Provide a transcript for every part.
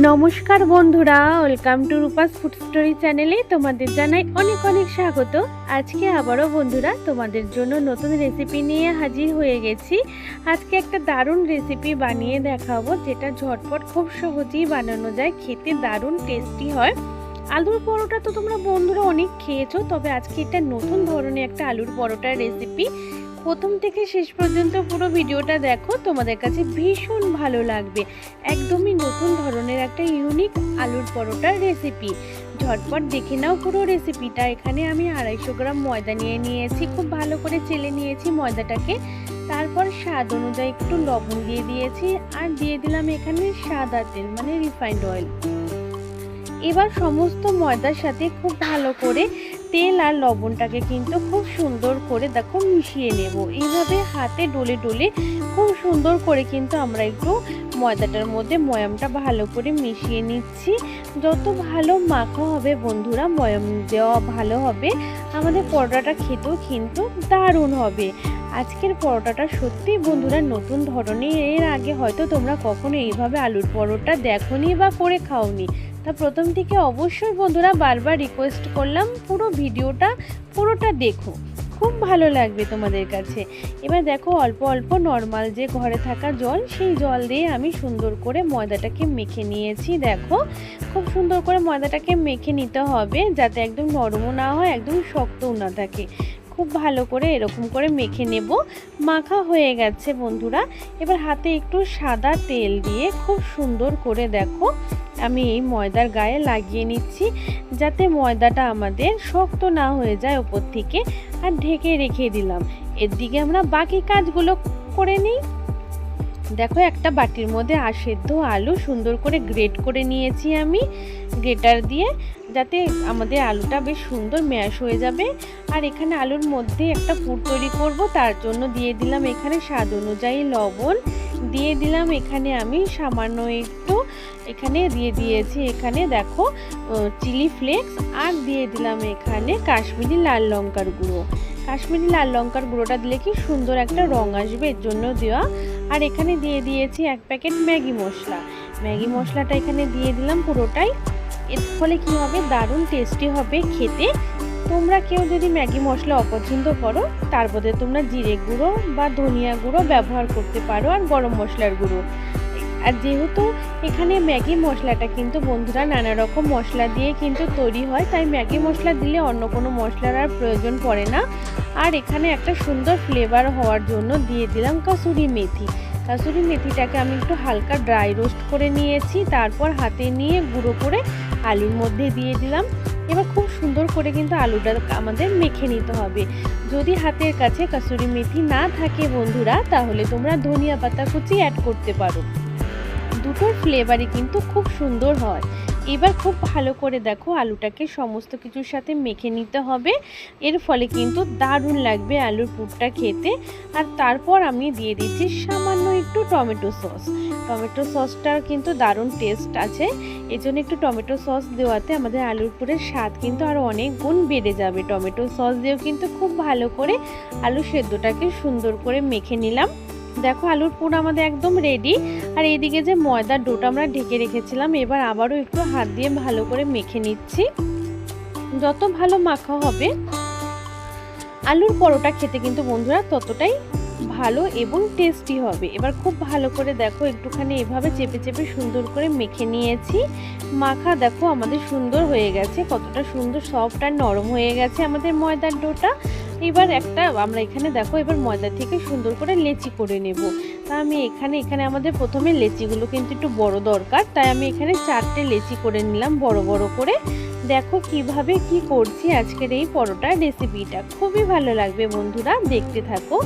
নমস্কার বন্ধুরা, welcome to Rupa's food story চ্যানেলে তোমাদের জানাই অনেক অনেক স্বাগত। আজকে আবারও বন্ধুরা তোমাদের জন্য নতুন রেসিপি নিয়ে হাজির হয়ে গেছি। আজকে একটা দারুণ রেসিপি বানিয়ে দেখাবো, যেটা ঝটপট খুব সহজেই বানানো যায়, খেতে দারুণ টেস্টি হয়। আলুর পরোটা তো তোমরা বন্ধুরা অনেক খেয়েছো, তবে আজকে এটা নতুন ধরনের একটা আলুর পরোটার রেসিপি। প্রথম থেকে শেষ পর্যন্ত পুরো ভিডিওটা দেখো, তোমাদের কাছে ভীষণ ভালো লাগবে। একদমই নতুন ধরনের একটা ইউনিক আলুর পরোটার রেসিপি। ঝটপট দেখে নাও পুরো রেসিপিটা। এখানে আমি 250 গ্রাম ময়দা নিয়ে নিয়েছি, খুব ভালো করে চেলে নিয়েছি ময়দাটাকে। তারপর স্বাদ অনুযায়ী একটু লবণ দিয়ে দিয়েছি, আর দিয়ে দিলাম এখানে সাদা তেল মানে রিফাইন্ড অয়েল। এবার সমস্ত ময়দার সাথে খুব ভালো করে তেল আর লবণটাকে কিন্তু খুব সুন্দর করে দেখো মিশিয়ে নেব। এইভাবে হাতে ডলে ডলে খুব সুন্দর করে কিন্তু আমরা একটু ময়দাটার মধ্যে ময়ামটা ভালো করে মিশিয়ে নিচ্ছি। যত ভালো মাখা হবে বন্ধুরা, ময়াম দেওয়া ভালো হবে, আমাদের পরোটাটা খেতেও কিন্তু দারুণ হবে। আজকের পরোটাটা সত্যি বন্ধুরা নতুন ধরনের। এর আগে হয়তো তোমরা কখনো এইভাবে আলুর পরোটা দেখোনি বা করে খাওনি। তা প্রথম থেকে অবশ্যই বন্ধুরা বারবার রিকোয়েস্ট করলাম পুরো ভিডিওটা পুরোটা দেখো, খুব ভালো লাগবে তোমাদের কাছে। এবার দেখো অল্প অল্প নর্মাল যে ঘরে থাকা জল, সেই জল দিয়ে আমি সুন্দর করে ময়দাটাকে মেখে নিয়েছি। দেখো খুব সুন্দর করে ময়দাটাকে মেখে নিতে হবে, যাতে একদম নরমও না হয়, একদম শক্তও না থাকে। খুব ভালো করে এরকম করে মেখে নেব। মাখা হয়ে গেছে বন্ধুরা। এবার হাতে একটু সাদা তেল দিয়ে খুব সুন্দর করে দেখো আমি এই ময়দার গায়ে লাগিয়ে নিচ্ছি, যাতে ময়দাটা আমাদের শক্ত না হয়ে যায় ওপর থেকে। আর ঢেকে রেখে দিলাম। এর দিকে আমরা বাকি কাজগুলো করে নিই। দেখো একটা বাটির মধ্যে সেদ্ধ আলু সুন্দর করে গ্রেট করে নিয়েছি আমি গ্রেটার দিয়ে, যাতে আমাদের আলুটা বেশ সুন্দর ম্যাশ হয়ে যাবে। আর এখানে আলুর মধ্যে একটা পুর তৈরি করব, তার জন্য দিয়ে দিলাম এখানে স্বাদ অনুযায়ী লবণ, দিয়ে দিলাম এখানে আমি সামান্য একটু এখানে দিয়ে দিয়েছি এখানে দেখো চিলি ফ্লেক্স, আর দিয়ে দিলাম এখানে কাশ্মীরি লাল লঙ্কার গুঁড়ো। কাশ্মীরি লাল লঙ্কার গুঁড়োটা দিলে কি সুন্দর একটা রং আসবে, এর জন্য দেওয়া। আর এখানে দিয়ে দিয়েছি 1 প্যাকেট ম্যাগি মশলা। ম্যাগি মশলাটা এখানে দিয়ে দিলাম পুরোটাই। এর ফলে কি হবে, দারুণ টেস্টি হবে খেতে। তোমরা কেউ যদি ম্যাগি মশলা অপছন্দ করো, তার বদলে তোমরা জিরে গুঁড়ো বা ধনিয়া গুঁড়ো ব্যবহার করতে পারো, আর গরম মশলার গুঁড়ো। আর যেহেতু এখানে ম্যাগি মশলাটা কিন্তু বন্ধুরা নানা রকম মশলা দিয়ে কিন্তু তৈরি হয়, তাই ম্যাগি মশলা দিলে অন্য কোনো মশলার আর প্রয়োজন পড়ে না। আর এখানে একটা সুন্দর ফ্লেভার হওয়ার জন্য দিয়ে দিলাম কাসুরি মেথি। কাসুরি মেথিটাকে আমি একটু হালকা ড্রাই রোস্ট করে নিয়েছি, তারপর হাতে নিয়ে গুঁড়ো করে আলুর মধ্যে দিয়ে দিলাম। এবার খুব সুন্দর করে কিন্তু আলুটা আমাদের মেখে নিতে হবে। যদি হাতের কাছে কাসুরি মেথি না থাকে বন্ধুরা, তাহলে তোমরা ধনিয়া পাতা কুচি অ্যাড করতে পারো। দুটোর ফ্লেভারই কিন্তু খুব সুন্দর হয়। এবার খুব ভালো করে দেখো আলুটাকে সমস্ত কিছুর সাথে মেখে নিতে হবে। এর ফলে কিন্তু দারুণ লাগবে আলুর পুরটা খেতে। আর তারপর আমি দিয়ে দিচ্ছি সামান্য একটু টমেটো সস। টমেটো সসটার কিন্তু দারুণ টেস্ট আছে, এজন্য একটু টমেটো সস দেওয়াতে আমাদের আলুর পুরের স্বাদ কিন্তু আরও অনেক গুণ বেড়ে যাবে। টমেটো সস দিয়েও কিন্তু খুব ভালো করে আলু সেদ্ধটাকে সুন্দর করে মেখে নিলাম। দেখো আলুর পুর আমাদের একদম রেডি। আর এইদিকে যে ময়দার ডোটা আমরা ঢেকে রেখেছিলাম, এবার আবারও একটু হাত দিয়ে ভালো করে মেখে নিচ্ছি। যত ভালো মাখা হবে আলুর পরোটা খেতে কিন্তু বন্ধুরা ততটাই ভালো এবং টেস্টি হবে। এবার খুব ভালো করে দেখো একটুখানি এভাবে চেপে চেপে সুন্দর করে মেখে নিয়েছি। মাখা দেখো আমাদের সুন্দর হয়ে গেছে, কতটা সুন্দর সফট আর নরম হয়ে গেছে আমাদের ময়দার ডোটা। এবার আমরা এখানে দেখো এবার ময়দা থেকে সুন্দর করে লেচি করে নেব। তা আমি এখানে আমাদের প্রথমে লেচিগুলো কিন্তু একটু বড় দরকার, তাই আমি এখানে 4টে লেচি করে নিলাম বড় বড় করে। দেখো কিভাবে কি করছি আজকের এই পরোটার রেসিপিটা, খুবই ভালো লাগবে বন্ধুরা, দেখতে থাকো।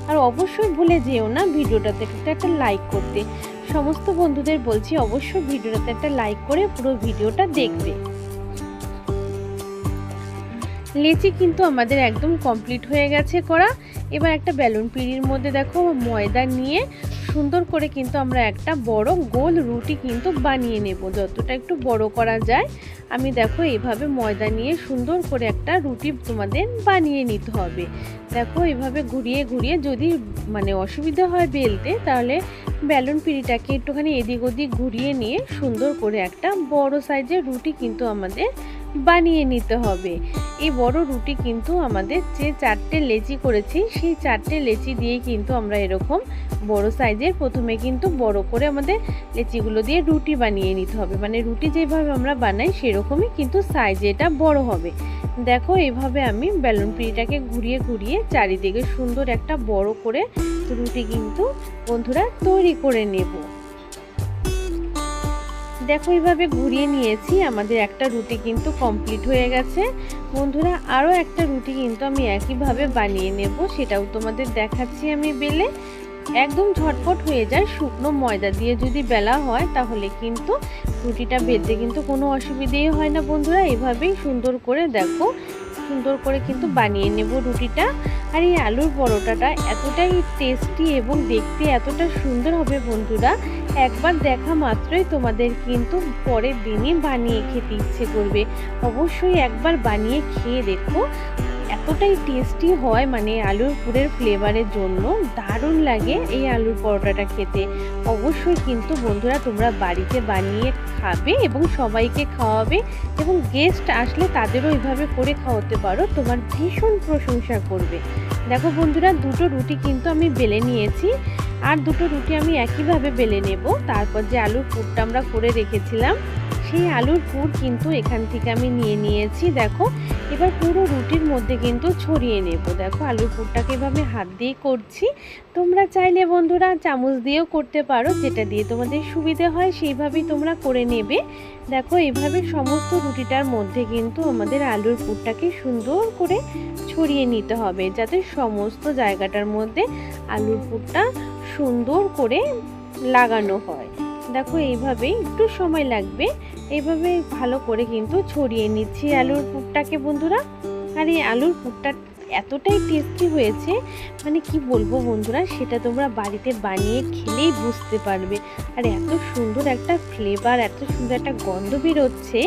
আর অবশ্যই ভুলে যেও না ভিডিওটাতে একটা লাইক করতে। সমস্ত বন্ধুদের বলছি অবশ্যই ভিডিওটাতে একটা লাইক করে পুরো ভিডিওটা দেখবে। লেচি কিন্তু আমাদের একদম কমপ্লিট হয়ে গেছে করা। এবার একটা বেলুন পিঁড়ির মধ্যে দেখো ময়দা নিয়ে সুন্দর করে কিন্তু আমরা একটা বড় গোল রুটি কিন্তু বানিয়ে নেব, যতটা একটু বড় করা যায়। আমি দেখো এইভাবে ময়দা নিয়ে সুন্দর করে একটা রুটি তোমাদের বানিয়ে নিতে হবে। দেখো এইভাবে ঘুরিয়ে ঘুরিয়ে, যদি মানে অসুবিধা হয় বেলতে, তাহলে বেলুন পিঁড়িটাকে একটুখানি এদিক ওদিক ঘুরিয়ে নিয়ে সুন্দর করে একটা বড় সাইজের রুটি কিন্তু আমাদের বানিয়ে নিতে হবে। এই বড় রুটি কিন্তু আমাদের যে 4টে লেচি করেছি, সেই 4টে লেচি দিয়ে কিন্তু আমরা এরকম বড় সাইজের প্রথমে কিন্তু বড় করে আমাদের লেচিগুলো দিয়ে রুটি বানিয়ে নিতে হবে। মানে রুটি যেভাবে আমরা বানাই সেরকমই কিন্তু সাইজে এটা বড় হবে। দেখো এইভাবে আমি বেলুন পিঁড়িটাকে ঘুরিয়ে ঘুরিয়ে চারিদিকে সুন্দর একটা বড় করে রুটি কিন্তু বন্ধুরা তৈরি করে নেব। দেখো এইভাবে ঘুরিয়ে নিয়েছি, আমাদের একটা রুটি কিন্তু কমপ্লিট হয়ে গেছে। বন্ধুরা আরও একটা রুটি কিন্তু আমি একইভাবে বানিয়ে নেব, সেটাও তোমাদের দেখাচ্ছি আমি বেলে। একদম ঝটপট হয়ে যায়, শুকনো ময়দা দিয়ে যদি বেলা হয় তাহলে কিন্তু রুটিটা বেলতে কিন্তু কোনো অসুবিধেই হয় না। বন্ধুরা এভাবেই সুন্দর করে দেখো, সুন্দর করে কিন্তু বানিয়ে নেব রুটিটা। আর এই আলুর পরোটাটা এতটাই টেস্টি এবং দেখতে এতটা সুন্দর হবে বন্ধুরা, একবার দেখা মাত্রই তোমাদের কিন্তু পরের দিনই বানিয়ে খেতে ইচ্ছে করবে। অবশ্যই একবার বানিয়ে খেয়ে দেখো, এতটাই টেস্টি হয়, মানে আলুর পুরের ফ্লেভারের জন্য দারুণ লাগে এই আলুর পরোটাটা খেতে। অবশ্যই কিন্তু বন্ধুরা তোমরা বাড়িতে বানিয়ে খাবে এবং সবাইকে খাওয়াবে, এবং গেস্ট আসলে তাদেরও এইভাবে করে খাওয়াতে পারো, তোমার ভীষণ প্রশংসা করবে। দেখো বন্ধুরা দুটো রুটি কিন্তু আমি বেলে নিয়েছি, আর দুটো রুটি আমি একইভাবে বেলে নেব। তারপর যে আলুর পুরটা আমরা করে রেখেছিলাম, সেই আলুর পুর কিন্তু এখান থেকে আমি নিয়ে নিয়েছি। দেখো এবার পুরো রুটির মধ্যে কিন্তু ছড়িয়ে নেব। দেখো আলুর পুরটাকে এভাবে হাত দিয়ে করছি, তোমরা চাইলে বন্ধুরা চামচ দিয়েও করতে পারো, যেটা দিয়ে তোমাদের সুবিধে হয় সেইভাবেই তোমরা করে নেবে। দেখো এইভাবে সমস্ত রুটিটার মধ্যে কিন্তু আমাদের আলুর পুরটাকে সুন্দর করে ছড়িয়ে নিতে হবে, যাতে সমস্ত জায়গাটার মধ্যে আলুর পুরটা সুন্দর করে লাগানো হয়। দেখো এইভাবে একটু সময় লাগবে, এইভাবে ভালো করে কিন্তু ছড়িয়ে নিচ্ছি আলুর পুরটাকে বন্ধুরা। আর এই আলুর পুরটা এতটাই টেস্টি হয়েছে, মানে কি বলবো বন্ধুরা, সেটা তোমরা বাড়িতে বানিয়ে খেলেই বুঝতে পারবে। আর এত সুন্দর একটা ফ্লেভার, এত সুন্দর একটা গন্ধ বেরোচ্ছে।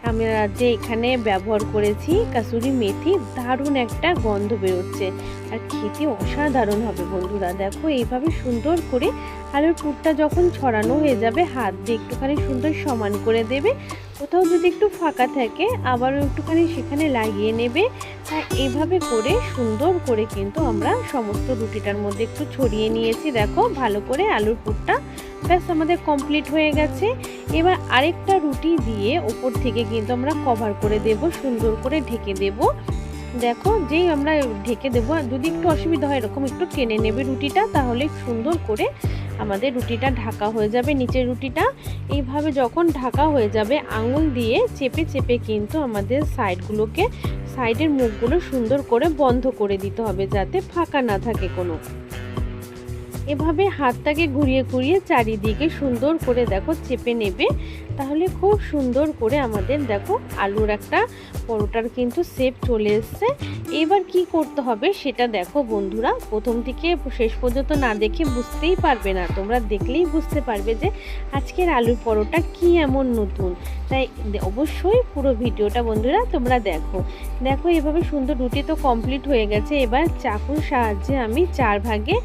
আমরা যে এখানে ব্যবহার করেছি কাসুরি মেথি, দারুণ একটা গন্ধ বেরোচ্ছে, আর খেতে অসাধারণ হবে বন্ধুরা। দেখো এইভাবে সুন্দর করে আলুর পুরটা যখন ছড়ানো হয়ে যাবে, হাত দিয়ে একটুখানি সুন্দর সমান করে দেবে। কোথাও যদি একটু ফাঁকা থাকে আবারও একটুখানি সেখানে লাগিয়ে নেবে। আর এইভাবে করে সুন্দর করে কিন্তু আমরা সমস্ত রুটিটার মধ্যে একটু ছড়িয়ে নিয়েছি। দেখো ভালো করে আলুর পুরটা ব্যাস আমাদের কমপ্লিট হয়ে গেছে। এবার আরেকটা রুটি দিয়ে ওপর থেকে কিন্তু আমরা কভার করে দেব, সুন্দর করে ঢেকে দেব। দেখো যেই আমরা ঢেকে দেবো, যদি একটু অসুবিধা হয় এরকম একটু টেনে নেবে রুটিটা, তাহলে সুন্দর করে আমাদের রুটিটা ঢাকা হয়ে যাবে। নিচের রুটিটা এইভাবে যখন ঢাকা হয়ে যাবে, আঙুল দিয়ে চেপে চেপে কিন্তু আমাদের সাইডগুলোকে, সাইডের মুখগুলো সুন্দর করে বন্ধ করে দিতে হবে, যাতে ফাঁকা না থাকে কোনো। এভাবে হাতটাকে ঘুরিয়ে ঘুরিয়ে চারিদিকে সুন্দর করে দেখো চেপে নেবে, তাহলে খুব সুন্দর করে আমাদের দেখো আলুর একটা পরোটার কিন্তু শেপ চলে এসছে। এবার কি করতে হবে সেটা দেখো বন্ধুরা, প্রথম থেকে শেষ পর্যন্ত না দেখে বুঝতেই পারবে না, তোমরা দেখলেই বুঝতে পারবে যে আজকের আলুর পরোটা কি এমন নতুন। তাই অবশ্যই পুরো ভিডিওটা বন্ধুরা তোমরা দেখো। দেখো এভাবে সুন্দর রুটি তো কমপ্লিট হয়ে গেছে। এবার চাকুর সাহায্যে আমি 4 ভাগে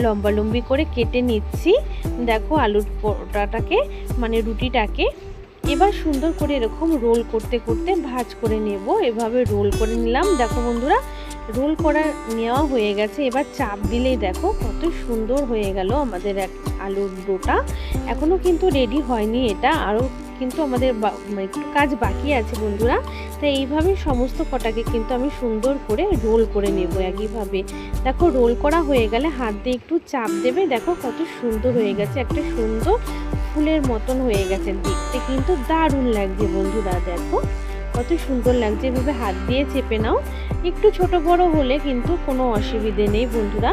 লম্বা লম্বি করে কেটে নিচ্ছি। দেখো আলুর পরোটাটাকে, মানে রুটিটাকে এবার সুন্দর করে এরকম রোল করতে করতে ভাঁজ করে নেব। এভাবে রোল করে নিলাম। দেখো বন্ধুরা রোল করা নেওয়া হয়ে গেছে। এবার চাপ দিলেই দেখো কত সুন্দর হয়ে গেল আমাদের আলুর ডোটা। এখনও কিন্তু রেডি হয়নি এটা, আরও কিন্তু আমাদের একটু কাজ বাকি আছে বন্ধুরা। তাই এইভাবে সমস্ত কটাকে কিন্তু আমি সুন্দর করে রোল করে নেব একইভাবে। দেখো রোল করা হয়ে গেলে হাত দিয়ে একটু চাপ দেবে, দেখো কত সুন্দর হয়ে গেছে, একটা সুন্দর ফুলের মতন হয়ে গেছে, দেখতে কিন্তু দারুণ লাগছে বন্ধুরা। দেখো কত সুন্দর লাগছে, এভাবে হাত দিয়ে চেপে নাও। একটু ছোট বড় হলে কিন্তু কোনো অসুবিধে নেই বন্ধুরা,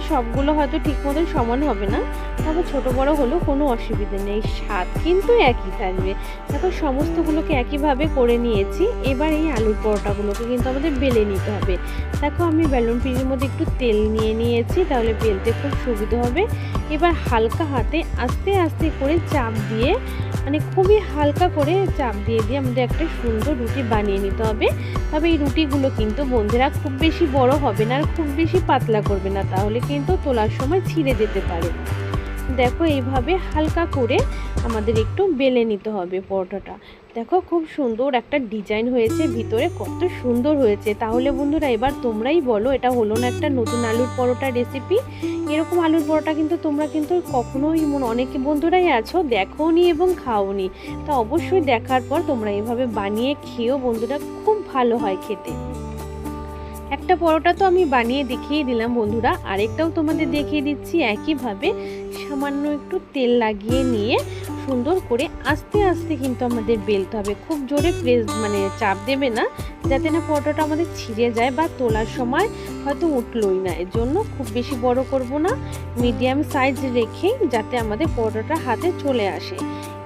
সবগুলো হয়তো ঠিক মতো সমান হবে না, তবে ছোটো বড়ো হলেও কোনো অসুবিধা নেই, স্বাদ কিন্তু একই থাকবে। দেখো সমস্তগুলোকে একইভাবে করে নিয়েছি। এবার এই আলুর পরোটাগুলোকে কিন্তু আমাদের বেলে নিতে হবে। দেখো আমি বেলুন পিঁড়ির মধ্যে একটু তেল নিয়ে নিয়েছি, তাহলে বেলতে খুব সুবিধা হবে। এবার হালকা হাতে আস্তে আস্তে করে চাপ দিয়ে, মানে খুবই হালকা করে চাপ দিয়ে দিয়ে আমাদের একটা সুন্দর রুটি বানিয়ে নিতে হবে। তবে এই রুটিগুলো কিন্তু বন্ধুরা খুব বেশি বড় হবে না আর খুব বেশি পাতলা করবে না, তাহলে কিন্তু তোলার সময় ছিঁড়ে যেতে পারে। দেখো এইভাবে হালকা করে আমাদের একটু বেলে নিতে হবে পরোটাটা। দেখো খুব সুন্দর একটা ডিজাইন হয়েছে, ভিতরে কত সুন্দর হয়েছে। তাহলে বন্ধুরা এবার তোমরাই বলো, এটা হলো না একটা নতুন আলুর পরোটা রেসিপি? এরকম আলুর পরোটা কিন্তু তোমরা কিন্তু কখনোই অনেকে বন্ধুরাই আছো দেখোনি এবং খাওনি, তা অবশ্যই দেখার পর তোমরা এভাবে বানিয়ে খেও বন্ধুরা, খুব ভালো হয় খেতে। একটা পরোটা তো আমি বানিয়ে দেখিয়ে দিলাম বন্ধুরা, আরেকটাও তোমাদের দেখিয়ে দিচ্ছি। একইভাবে সামান্য একটু তেল লাগিয়ে নিয়ে সুন্দর করে আস্তে আস্তে কিন্তু আমাদের বেলতে হবে। খুব জোরে প্রেস চাপ দেবে না, যাতে না পরোটাটা আমাদের ছিঁড়ে যায় বা তোলার সময় হয়তো উঠলোই না। এর জন্য খুব বেশি বড় করব না, মিডিয়াম সাইজ রেখে যাতে আমাদের পরোটাটা হাতে চলে আসে।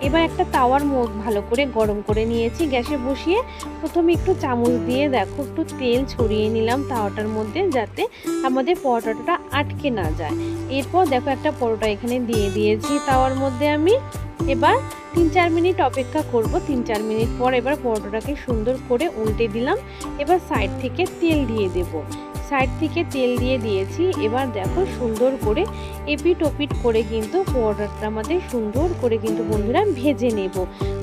এবার একটা তাওয়ার মুখ ভালো করে গরম করে নিয়েছি, গ্যাসে বসিয়ে প্রথমে একটু চামচ দিয়ে দেখো একটু তেল ছড়িয়ে নিলাম তাওয়াটার মধ্যে, যাতে আমাদের পরোটাটা আটকে না যায়। এরপর দেখো একটা পরোটা এখানে দিয়ে দিয়েছি তাওয়ার মধ্যে আমি। এবার 3-4 মিনিট অপেক্ষা করব। 3-4 মিনিট পর এবার পরোটাটাকে সুন্দর করে উল্টে দিলাম। এবার সাইড থেকে তেল দিয়ে দেব। সাইড থেকে তেল দিয়ে দিয়েছি। এবার দেখো সুন্দর করে এপিট ওপিট করে কিন্তু পরোটাটা আমাদের সুন্দর করে কিন্তু বন্ধুরা ভেজে নেব।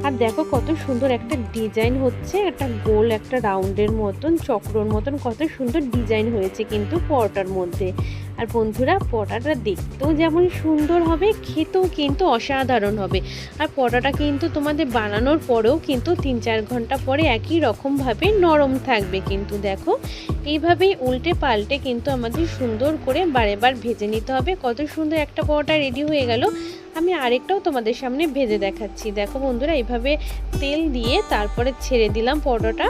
আর দেখো কত সুন্দর একটা ডিজাইন হচ্ছে, একটা গোল একটা রাউন্ডের মতন চক্রর মতন কত সুন্দর ডিজাইন হয়েছে কিন্তু পরোটার মধ্যে। আর বন্ধুরা পরোটাটা দেখতেও যেমন সুন্দর হবে, খেতেও কিন্তু অসাধারণ হবে। আর পরোটাটা কিন্তু তোমাদের বানানোর পরেও কিন্তু 3-4 ঘন্টা পরে একই রকমভাবে নরম থাকবে কিন্তু। দেখো এইভাবেই উল্টে পাল্টে কিন্তু আমাদের সুন্দর করে বারেবার ভেজে নিতে হবে। কত সুন্দর একটা পরোটা রেডি হয়ে গেল। আমি আরেকটাও তোমাদের সামনে ভেজে দেখাচ্ছি। দেখো বন্ধুরা এইভাবে তেল দিয়ে তারপরে ছেড়ে দিলাম পরোটাটা।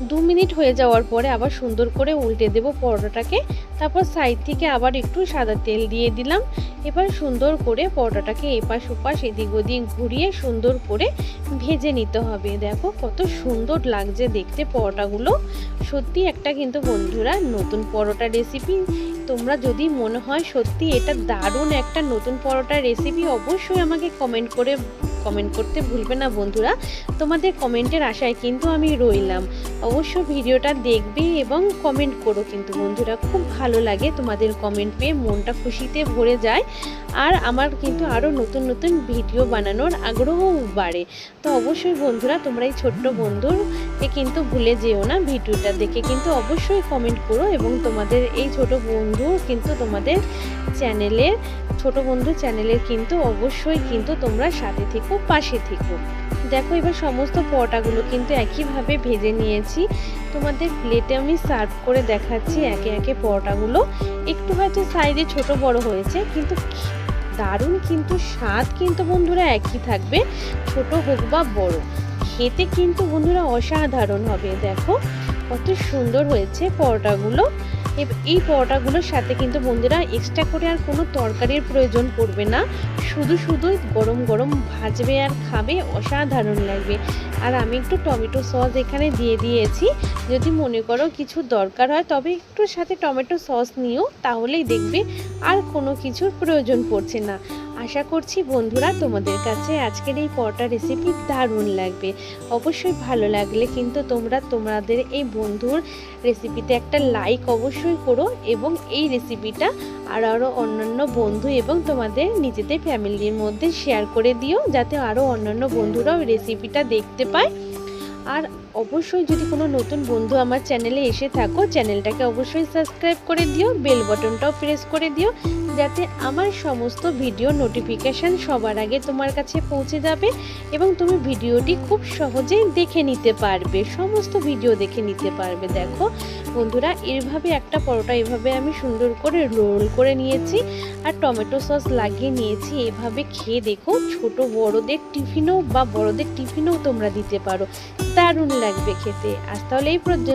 2 মিনিট হয়ে যাওয়ার পরে আবার সুন্দর করে উল্টে দেব পরোটাটাকে। তারপর সাইড থেকে আবার একটু সাদা তেল দিয়ে দিলাম। এবার সুন্দর করে পরোটাটাকে এপাশ ওপাশ এদিক ওদিক ঘুরিয়ে সুন্দর করে ভেজে নিতে হবে। দেখো কত সুন্দর লাগছে দেখতে পরোটাগুলো। সত্যি একটা কিন্তু বন্ধুরা নতুন পরোটা রেসিপি। তোমরা যদি মনে হয় সত্যি এটা দারুণ একটা নতুন পরোটার রেসিপি, অবশ্যই আমাকে কমেন্ট করতে ভুলবে না বন্ধুরা। তোমাদের কমেন্টের আশায় কিন্তু আমি রইলাম। অবশ্য ভিডিওটা দেখবে এবং কমেন্ট করো কিন্তু বন্ধুরা, খুব ভালো লাগে তোমাদের কমেন্ট পেয়ে, মনটা খুশিতে ভরে যায়। আর আমার কিন্তু আরও নতুন নতুন ভিডিও বানানোর আগ্রহ বাড়ে। তো অবশ্যই বন্ধুরা তোমরা এই ছোট্ট বন্ধুকে কিন্তু ভুলে যেও না, ভিডিওটা দেখে কিন্তু অবশ্যই কমেন্ট করো। এবং তোমাদের এই ছোট বন্ধু কিন্তু তোমাদের চ্যানেলের কিন্তু অবশ্যই কিন্তু তোমরা সাথে থেকো, পাশে থেকো। দেখো এবার সমস্ত পরোটাগুলো কিন্তু একইভাবে ভেজে নিয়েছি। তোমাদের প্লেটে আমি সার্ভ করে দেখাচ্ছি একে একে পরোটাগুলো। একটু হয়তো সাইজে ছোট বড় হয়েছে, কিন্তু দারুণ কিন্তু স্বাদ কিন্তু বন্ধুরা একই থাকবে, ছোট হোক বা বড়, খেতে কিন্তু বন্ধুরা অসাধারণ হবে। দেখো কত সুন্দর হয়েছে পরোটাগুলো। এই পরোটাগুলোর সাথে কিন্তু বন্ধুরা এক্সট্রা করে আর কোনো তরকারির প্রয়োজন পড়বে না, শুধু গরম গরম ভাজবে আর খাবে, অসাধারণ লাগবে। আর আমি একটু টমেটো সস এখানে দিয়ে দিয়েছি, যদি মনে করো কিছু দরকার হয় তবে একটু সাথে টমেটো সস নিও, তাহলেই দেখবে আর কোনো কিছুর প্রয়োজন পড়ছে না। আশা করছি বন্ধুরা তোমাদের কাছে আজকের এই পরোটা রেসিপি দারুণ লাগবে। অবশ্যই ভালো লাগলে কিন্তু তোমাদের এই বন্ধুর রেসিপিতে একটা লাইক অবশ্যই করো, এবং এই রেসিপিটা আরও অন্যান্য বন্ধু এবং তোমাদের নিজেদের ফ্যামিলির মধ্যে শেয়ার করে দিও, যাতে আরও অন্যান্য বন্ধুরাও রেসিপিটা দেখতে পায়। আর অবশ্যই যদি কোনো নতুন বন্ধু আমার চ্যানেলে এসে থাকো, চ্যানেলটাকে অবশ্যই সাবস্ক্রাইব করে দিও, বেল বাটনটাও প্রেস করে দিও, যাতে আমার সমস্ত ভিডিও নোটিফিকেশান সবার আগে তোমার কাছে পৌঁছে যাবে এবং তুমি ভিডিওটি খুব সহজেই দেখে নিতে পারবে, সমস্ত ভিডিও দেখে নিতে পারবে। দেখো বন্ধুরা এইভাবে একটা পরোটা এভাবে আমি সুন্দর করে রোল করে নিয়েছি আর টমেটো সস লাগিয়ে নিয়েছি। এভাবে খেয়ে দেখো, ছোট বড়দের টিফিনেও তোমরা দিতে পারো, দারুণ লাগবে খেতে। আজ তাহলে এই পর্যন্ত।